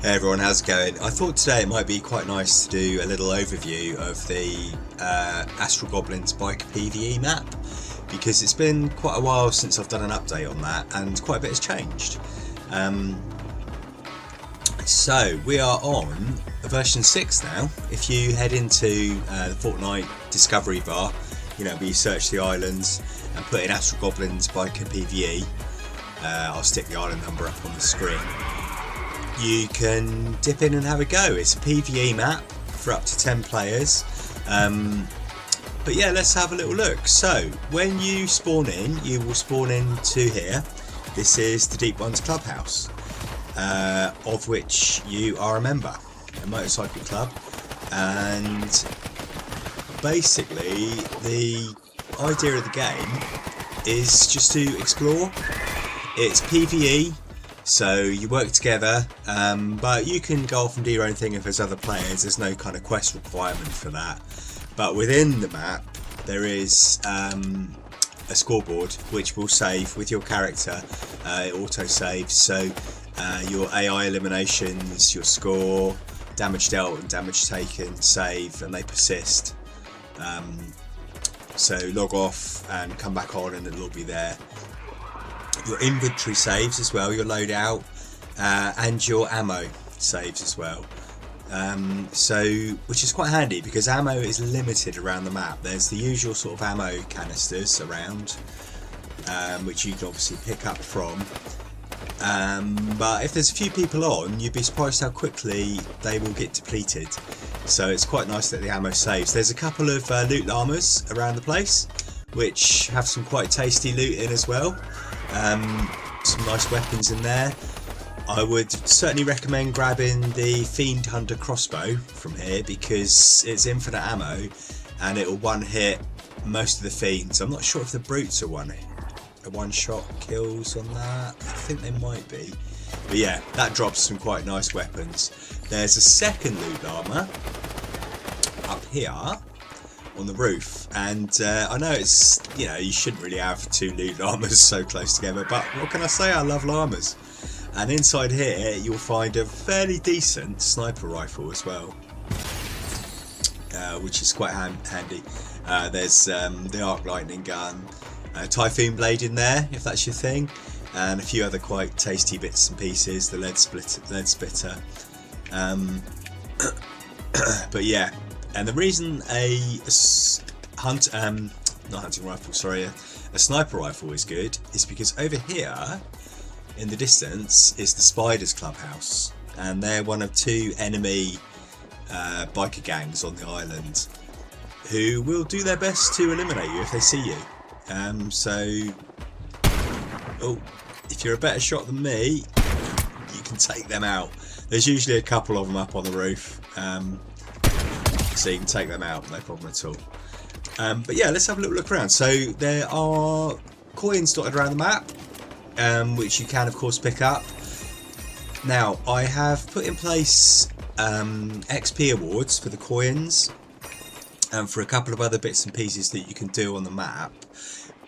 Hey everyone, how's it going? I thought today it might be quite nice to do a little overview of the Astral Goblin's Bike PvE map, because it's been quite a while since I've done an update on that and quite a bit has changed. So we are on version 6 now. If you head into the Fortnite discovery bar, you know, where you search the islands and put in Astral Goblin's Bike PvE, I'll stick the island number up on the screen. You can dip in and have a go. It's a PvE map for up to 10 players. But yeah, let's have a little look. So when you spawn in, you will spawn into here. This is the Deep Ones Clubhouse, of which you are a member, a motorcycle club. And basically the idea of the game is just to explore. It's PvE. So you work together, but you can go off and do your own thing if there's other players. There's no kind of quest requirement for that. But within the map there is a scoreboard which will save with your character. It auto saves, so your AI eliminations, your score, damage dealt and damage taken save, and they persist. So log off and come back on and it'll all be there. Your inventory saves as well, your loadout, and your ammo saves as well. Which is quite handy because ammo is limited around the map. There's the usual sort of ammo canisters around, which you can obviously pick up from. But if there's a few people on, you'd be surprised how quickly they will get depleted. So it's quite nice that the ammo saves. There's a couple of loot llamas around the place, which have some quite tasty loot in as well. Some nice weapons in there. I would certainly recommend grabbing the Fiend Hunter crossbow from here because it's infinite ammo and it'll one hit most of the fiends. I'm not sure if the brutes are one shot kills on that. I think they might be. But yeah, that drops some quite nice weapons. There's a second loot llama up here on the roof, and I know it's, you know, you shouldn't really have two loot llamas so close together, but what can I say, I love llamas. And inside here you'll find a fairly decent sniper rifle as well, which is quite handy. There's the arc lightning gun, typhoon blade in there if that's your thing, and a few other quite tasty bits and pieces, the lead splitter. But yeah. And the reason a sniper rifle is good is because over here in the distance is the Spiders Clubhouse, and they're one of two enemy biker gangs on the island who will do their best to eliminate you if they see you. If you're a better shot than me, you can take them out. There's usually a couple of them up on the roof. So you can take them out, no problem at all. But yeah, let's have a little look around. So there are coins dotted around the map, which you can of course pick up. Now I have put in place XP awards for the coins and for a couple of other bits and pieces that you can do on the map,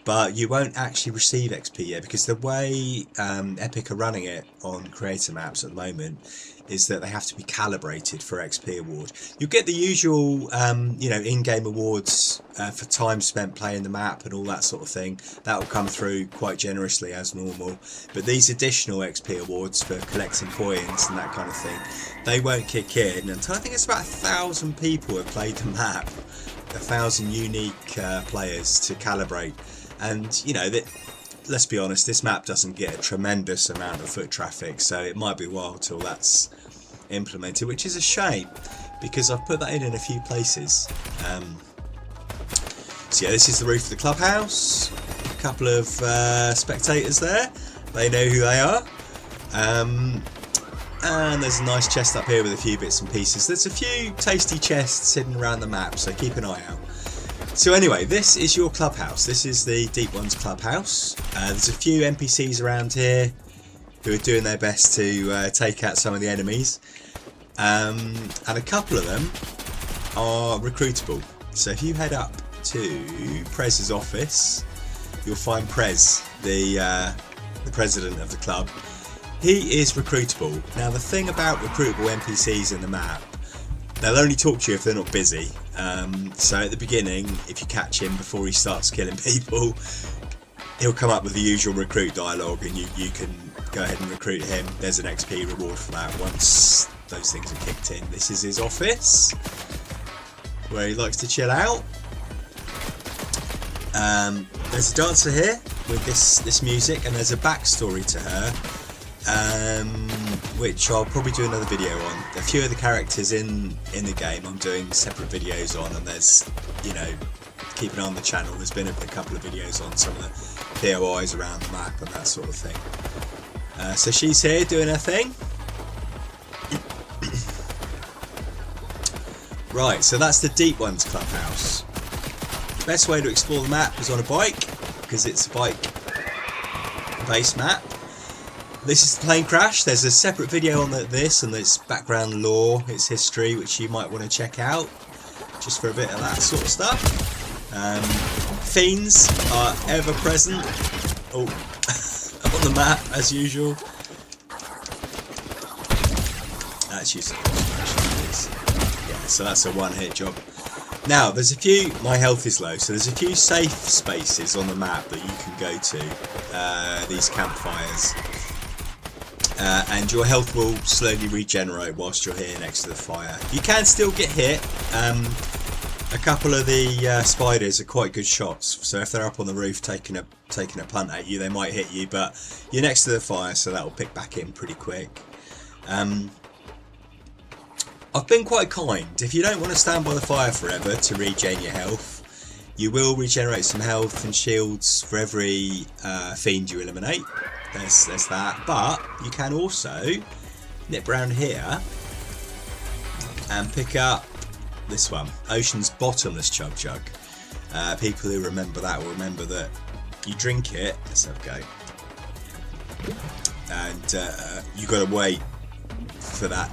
but you won't actually receive XP yet because the way Epic are running it on creator maps at the moment is that they have to be calibrated for XP award. You'll get the usual you know, in-game awards for time spent playing the map and all that sort of thing. That will come through quite generously as normal, but these additional XP awards for collecting coins and that kind of thing, they won't kick in until I think it's about 1,000 people have played the map, 1,000 unique players to calibrate. And you know, that, let's be honest, this map doesn't get a tremendous amount of foot traffic, so it might be a while till that's implemented, which is a shame because I've put that in a few places. So yeah, this is the roof of the clubhouse. A couple of spectators there, they know who they are. And there's a nice chest up here with a few bits and pieces. There's a few tasty chests hidden around the map, so keep an eye out. So anyway, this is your clubhouse. This is the Deep Ones Clubhouse. There's a few NPCs around here who are doing their best to take out some of the enemies. And a couple of them are recruitable. So if you head up to Prez's office, you'll find Prez, the president of the club. He is recruitable. Now the thing about recruitable NPCs in the map, they'll only talk to you if they're not busy. So at the beginning, if you catch him before he starts killing people, he'll come up with the usual recruit dialogue, and you can go ahead and recruit him. There's an XP reward for that once those things are kicked in. This is his office, where he likes to chill out. There's a dancer here with this music, and there's a backstory to her, which I'll probably do another video on. A few of the characters in the game I'm doing separate videos on, and there's, you know, keep an eye on the channel. There's been a couple of videos on some of the POIs around the map and that sort of thing. So she's here doing her thing. Right, so that's the Deep Ones clubhouse. The best way to explore the map is on a bike, because it's a bike-based map. This is the plane crash. There's a separate video on this and its background lore, its history, which you might want to check out, just for a bit of that sort of stuff. Fiends are ever present on the map as usual. That's useful. Yeah, so that's a one-hit job. Now, there's a few. My health is low, so there's a few safe spaces on the map that you can go to. These campfires. And your health will slowly regenerate whilst you're here next to the fire. You can still get hit. A couple of the spiders are quite good shots, so if they're up on the roof taking a punt at you, they might hit you, but you're next to the fire, so that will pick back in pretty quick. I've been quite kind. If you don't want to stand by the fire forever to regen your health, you will regenerate some health and shields for every fiend you eliminate. There's that, but you can also nip around here and pick up this one, Ocean's Bottomless Chug Jug. People who remember that will remember that you drink it. Let's have a go. And you've got to wait for that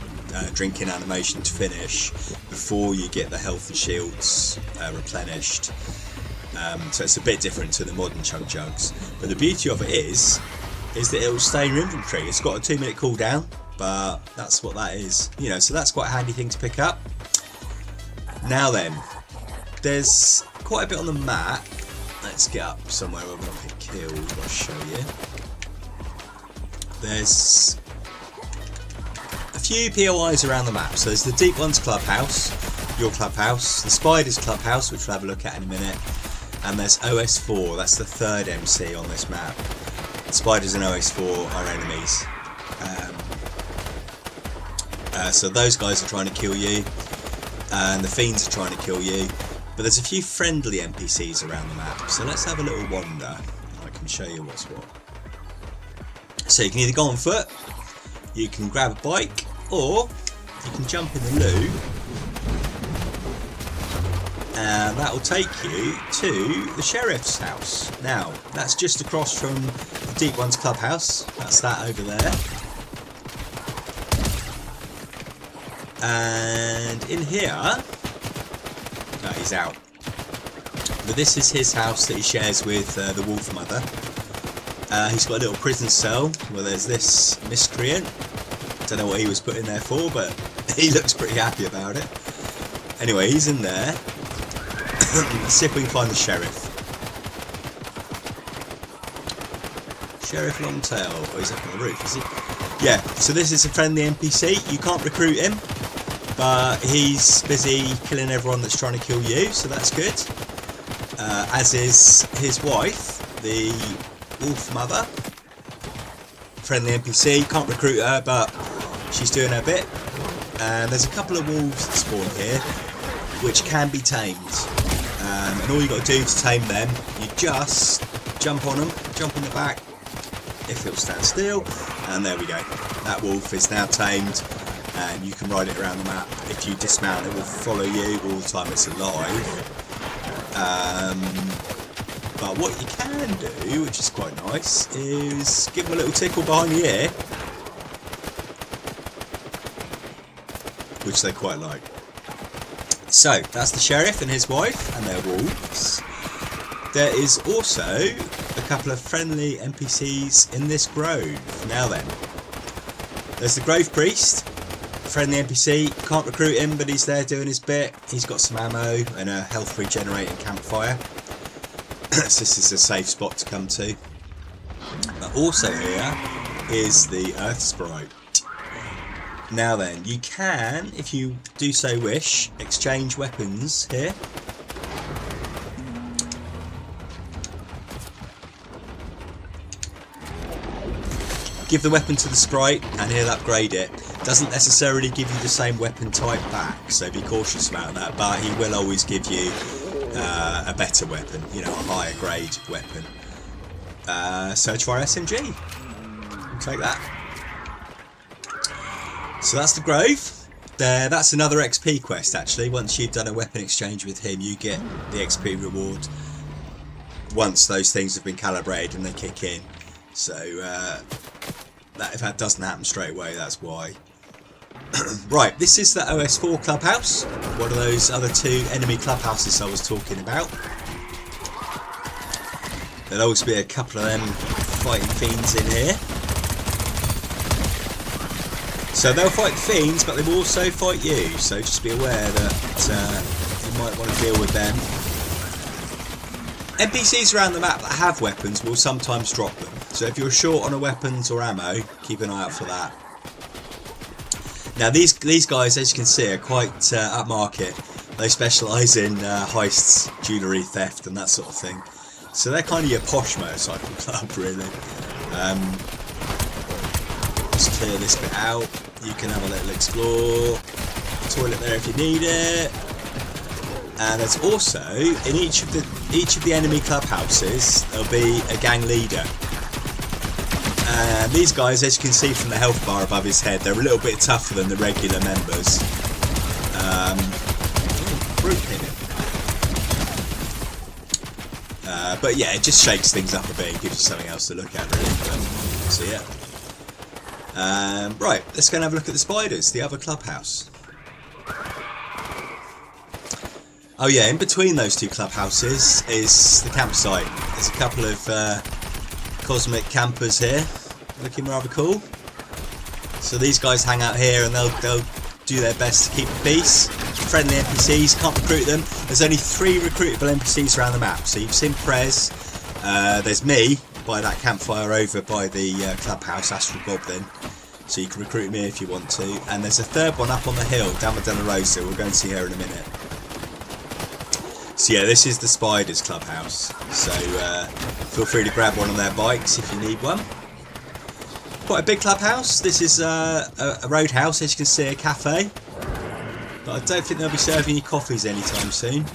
drinking animation to finish before you get the health and shields replenished. So it's a bit different to the modern Chug Jugs. But the beauty of it is that it will stay in your inventory. It's got a 2-minute cooldown, but that's what that is. You know, so that's quite a handy thing to pick up. Now then, there's quite a bit on the map. Let's get up somewhere where we're not get killed. I'll show you. There's a few POIs around the map. So there's the Deep Ones clubhouse, your clubhouse, the Spiders clubhouse, which we'll have a look at in a minute, and there's OS4. That's the third MC on this map. Spiders and OS4 are enemies. So those guys are trying to kill you, and the Fiends are trying to kill you, but there's a few friendly NPCs around the map, so let's have a little wander. I can show you what's what. So you can either go on foot, you can grab a bike, or you can jump in the loo, and that will take you to the sheriff's house. Now, that's just across from the Deep Ones clubhouse. That's that over there. And in here, no, he's out. But this is his house that he shares with the Wolf Mother. He's got a little prison cell where there's this miscreant. Don't know what he was put in there for, but he looks pretty happy about it. Anyway, he's in there. Let's see if we can find the sheriff. Sheriff Longtail. Oh, he's up on the roof, is he? Yeah, so this is a friendly NPC. You can't recruit him, but he's busy killing everyone that's trying to kill you, so that's good. As is his wife, the Wolf Mother. Friendly NPC. Can't recruit her, but she's doing her bit. And there's a couple of wolves that spawn here, which can be tamed. And all you got to do to tame them, you just jump on them, jump on the back, if it'll stand still, and there we go. That wolf is now tamed, and you can ride it around the map. If you dismount, it will follow you all the time it's alive. But what you can do, which is quite nice, is give them a little tickle behind the ear, which they quite like. So, that's the sheriff and his wife and their wolves. There is also a couple of friendly NPCs in this grove. Now then, There's the Grove Priest, friendly NPC. Can't recruit him, but he's there doing his bit. He's got some ammo and a health regenerating campfire. So this is a safe spot to come to. But also here is the Earth Sprite. Now then, you can, if you do so wish, exchange weapons here. Give the weapon to the sprite and he'll upgrade it. Doesn't necessarily give you the same weapon type back, so be cautious about that, but he will always give you a better weapon, you know, a higher grade weapon. Search for SMG. Take that. So that's the Grove. That's another XP quest actually. Once you've done a weapon exchange with him, you get the XP reward once those things have been calibrated and they kick in. So if that doesn't happen straight away, that's why. Right, this is the OS4 clubhouse, one of those other two enemy clubhouses I was talking about. There'll always be a couple of them fighting fiends in here. So they'll fight the fiends, but they will also fight you, so just be aware that you might want to deal with them. NPCs around the map that have weapons will sometimes drop them, so if you're short on a weapons or ammo, keep an eye out for that. Now these guys, as you can see, are quite upmarket. They specialise in heists, jewellery theft and that sort of thing. So they're kind of your posh motorcycle club, really. Just clear this bit out. You can have a little explore. Toilet there if you need it. And there's also, in each of the enemy clubhouses, there'll be a gang leader. And these guys, as you can see from the health bar above his head, they're a little bit tougher than the regular members. But yeah, it just shakes things up a bit and gives you something else to look at, really. So yeah. Right, let's go and have a look at the spiders, the other clubhouse. Oh yeah, in between those two clubhouses is the campsite. There's a couple of cosmic campers here, looking rather cool. So these guys hang out here and they'll do their best to keep the peace. Friendly NPCs, can't recruit them. There's only 3 recruitable NPCs around the map. So you've seen Prez, there's me by that campfire over by the clubhouse, Astral Goblin. So you can recruit me if you want to. And there's a third one up on the hill, down by Della Rosa. We'll go and see her in a minute. So yeah, this is the Spiders Clubhouse. So feel free to grab one of their bikes if you need one. Quite a big clubhouse. This is a roadhouse, as you can see, a cafe. But I don't think they'll be serving you coffees anytime soon.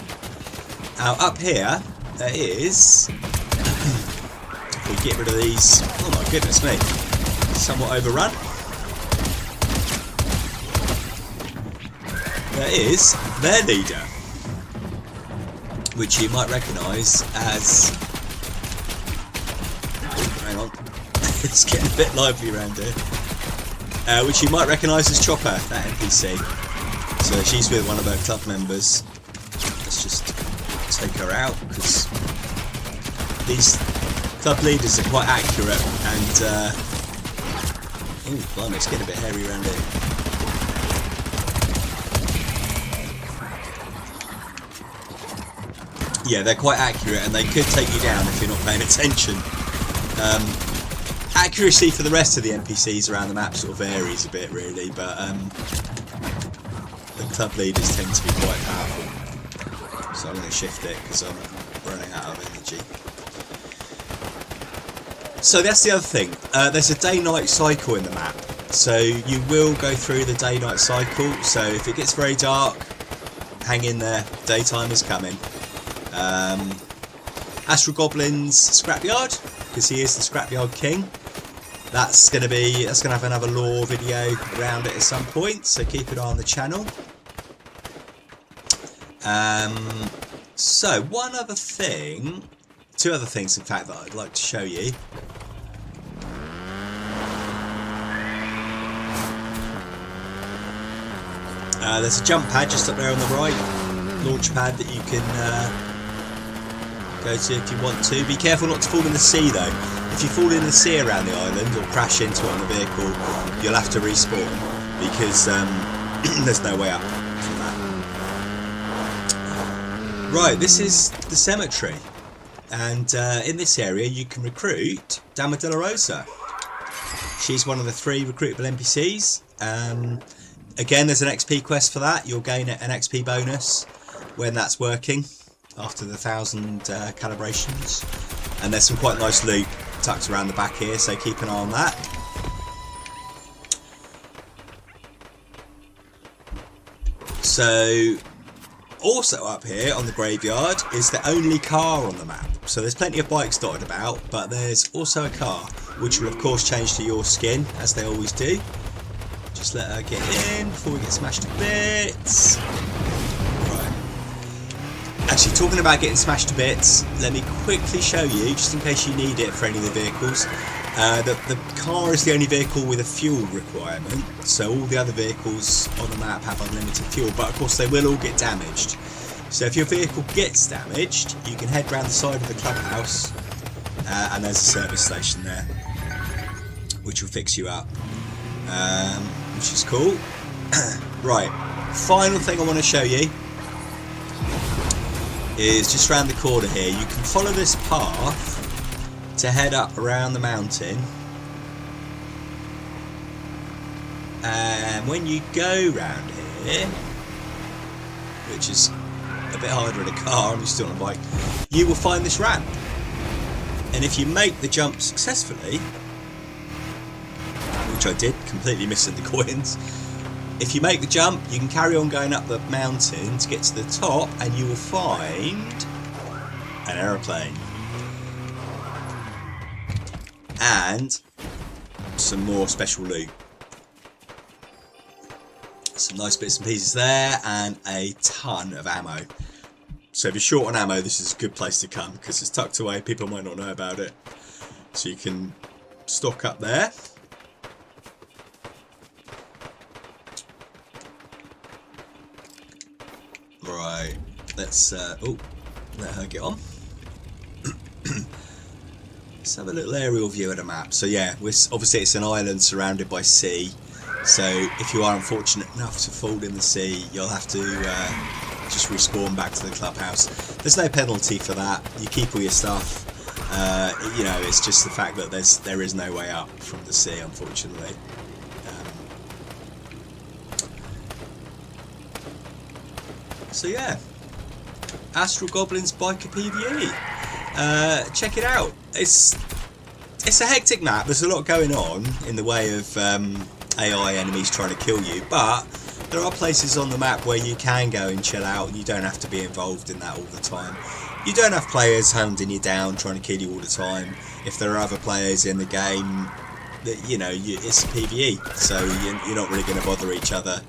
Now up here, there is... if we get rid of these... oh my goodness me. Somewhat overrun. There is their leader, which you might recognise as... oh, hang on. It's getting a bit lively around here. Which you might recognise as Chopper, that NPC. So she's with one of her club members. Let's just take her out, because these club leaders are quite accurate and... oh, blimey, it's getting a bit hairy around here. Yeah, they're quite accurate and they could take you down if you're not paying attention. Accuracy for the rest of the NPCs around the map sort of varies a bit, really, but the club leaders tend to be quite powerful. So I'm going to shift it because I'm running out of energy. So that's the other thing. There's a day-night cycle in the map. So you will go through the day-night cycle. So if it gets very dark, hang in there. Daytime is coming. Astral Goblin's scrapyard, because he is the scrapyard king. That's gonna have another lore video around it at some point, so keep an eye on the channel. So one other thing, 2 other things in fact that I'd like to show you. There's a jump pad just up there on the right, launch pad that you can go to if you want to. Be careful not to fall in the sea though. If you fall in the sea around the island or crash into it on the vehicle, you'll have to respawn because there's no way up from that. Right, this is the cemetery, and in this area you can recruit Dama de la Rosa. She's one of the 3 recruitable NPCs. Again, there's an XP quest for that. You'll gain an XP bonus when that's working after the 1,000 calibrations. And there's some quite nice loot tucked around the back here, so keep an eye on that. So, also up here on the graveyard is the only car on the map. So there's plenty of bikes dotted about, but there's also a car, which will of course change to your skin, as they always do. Just let her get in before we get smashed to bits. Right. Actually, talking about getting smashed to bits, let me quickly show you, just in case you need it for any of the vehicles. The car is the only vehicle with a fuel requirement, so all the other vehicles on the map have unlimited fuel, but of course they will all get damaged. So if your vehicle gets damaged, you can head round the side of the clubhouse, and there's a service station there, which will fix you up, which is cool. Right, final thing I want to show you is just round the corner here. You can follow this path to head up around the mountain, and when you go round here, which is a bit harder in a car, I'm still on a bike, you will find this ramp, and if you make the jump successfully, which I did, completely missing the coins, if you make the jump you can carry on going up the mountain to get to the top, and you will find an aeroplane and some more special loot. Some nice bits and pieces there, and a ton of ammo. So if you're short on ammo, this is a good place to come, because it's tucked away, people might not know about it. So you can stock up there. Right, let's let her get on. Let's have a little aerial view of the map. So yeah, obviously it's an island surrounded by sea. So if you are unfortunate enough to fall in the sea, you'll have to just respawn back to the clubhouse. There's no penalty for that. You keep all your stuff. You know, it's just the fact that there is no way up from the sea, unfortunately. So yeah, Astral Goblin's Biker PvE. Check it out. It's a hectic map. There's a lot going on in the way of AI enemies trying to kill you, but there are places on the map where you can go and chill out, and you don't have to be involved in that all the time. You don't have players hounding you down trying to kill you all the time. If there are other players in the game, that you know, it's a PvE, so you're not really going to bother each other.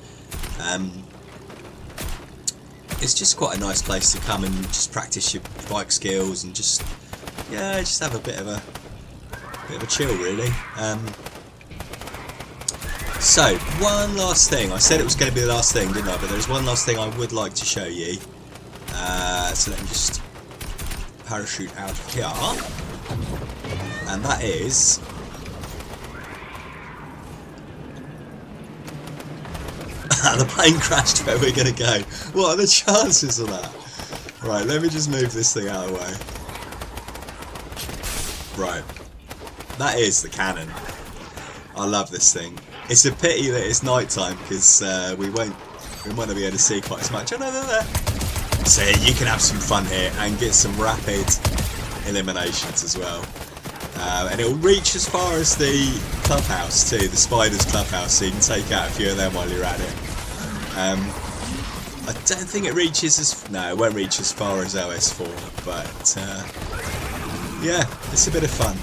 It's just quite a nice place to come and just practice your bike skills and just have a bit of a chill, really. So one last thing. I said it was going to be the last thing, didn't I? But there's one last thing I would like to show you. So let me just parachute out of here, and that is the plane crashed where we're going to go. What are the chances of that? Right, let me just move this thing out of the way. Right, that is the cannon. I love this thing. It's a pity that it's night time, because we won't be able to see quite as much. Oh no, they're there. So you can have some fun here and get some rapid eliminations as well. And it'll reach as far as the clubhouse too, the spiders clubhouse, so you can take out a few of them while you're at it. I don't think it reaches it won't reach as far as OS4, but yeah, it's a bit of fun.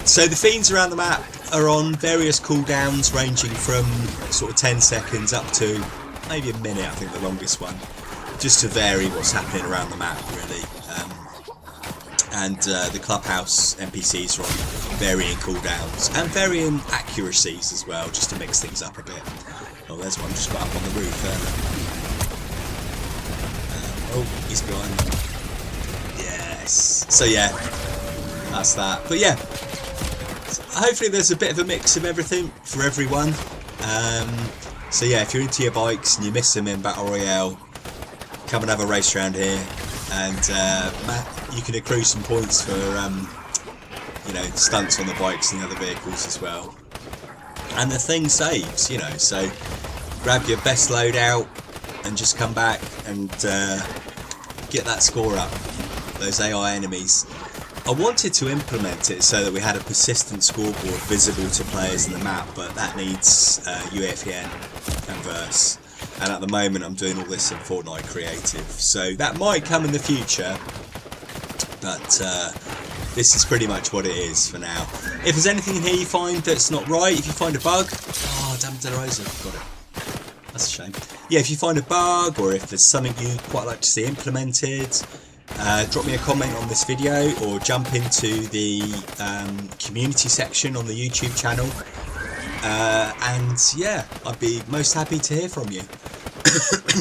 So the fiends around the map are on various cooldowns ranging from sort of 10 seconds up to maybe a minute, I think the longest one, just to vary what's happening around the map, really. And the clubhouse NPCs are on varying cooldowns and varying accuracies as well, just to mix things up a bit. Oh, there's one just got up on the roof there. Oh, he's behind me. Yes. So yeah, that's that. But yeah, hopefully there's a bit of a mix of everything for everyone. So yeah, if you're into your bikes and you miss them in Battle Royale, come and have a race around here, and you can accrue some points for you know, stunts on the bikes and the other vehicles as well. And the thing saves, you know, so grab your best loadout and just come back and get that score up, those AI enemies. I wanted to implement it so that we had a persistent scoreboard visible to players in the map, but that needs UEFN and Verse. And at the moment I'm doing all this in Fortnite Creative, so that might come in the future, but this is pretty much what it is for now. If there's anything in here you find that's not right, if you find a bug, oh damn it, I've got it. That's a shame. Yeah, if you find a bug or if there's something you'd quite like to see implemented, drop me a comment on this video or jump into the community section on the YouTube channel. And yeah, I'd be most happy to hear from you.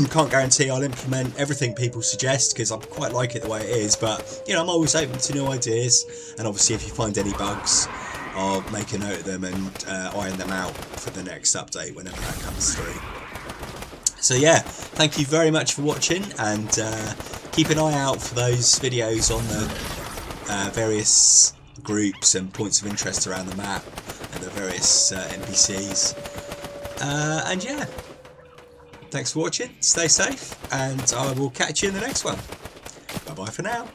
Can't guarantee I'll implement everything people suggest because I quite like it the way it is, but you know, I'm always open to new ideas, and obviously if you find any bugs, I'll make a note of them and iron them out for the next update whenever that comes through. So yeah, thank you very much for watching, and keep an eye out for those videos on the various groups and points of interest around the map and the various NPCs. And yeah, thanks for watching, stay safe, and I will catch you in the next one. Bye bye for now.